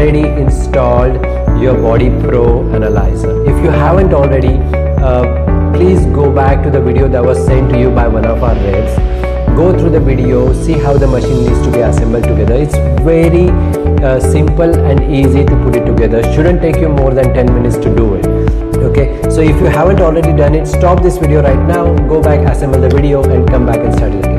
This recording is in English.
already installed your BodyPro Analyzer. If you haven't already, please go back to the video that was sent to you by one of our reps. Go through the video, see how the machine needs to be assembled together. It's very simple and easy to put it together. Shouldn't take you more than 10 minutes to do it. Okay, so if you haven't already done it, stop this video right now, go back, assemble the video and come back and start it again.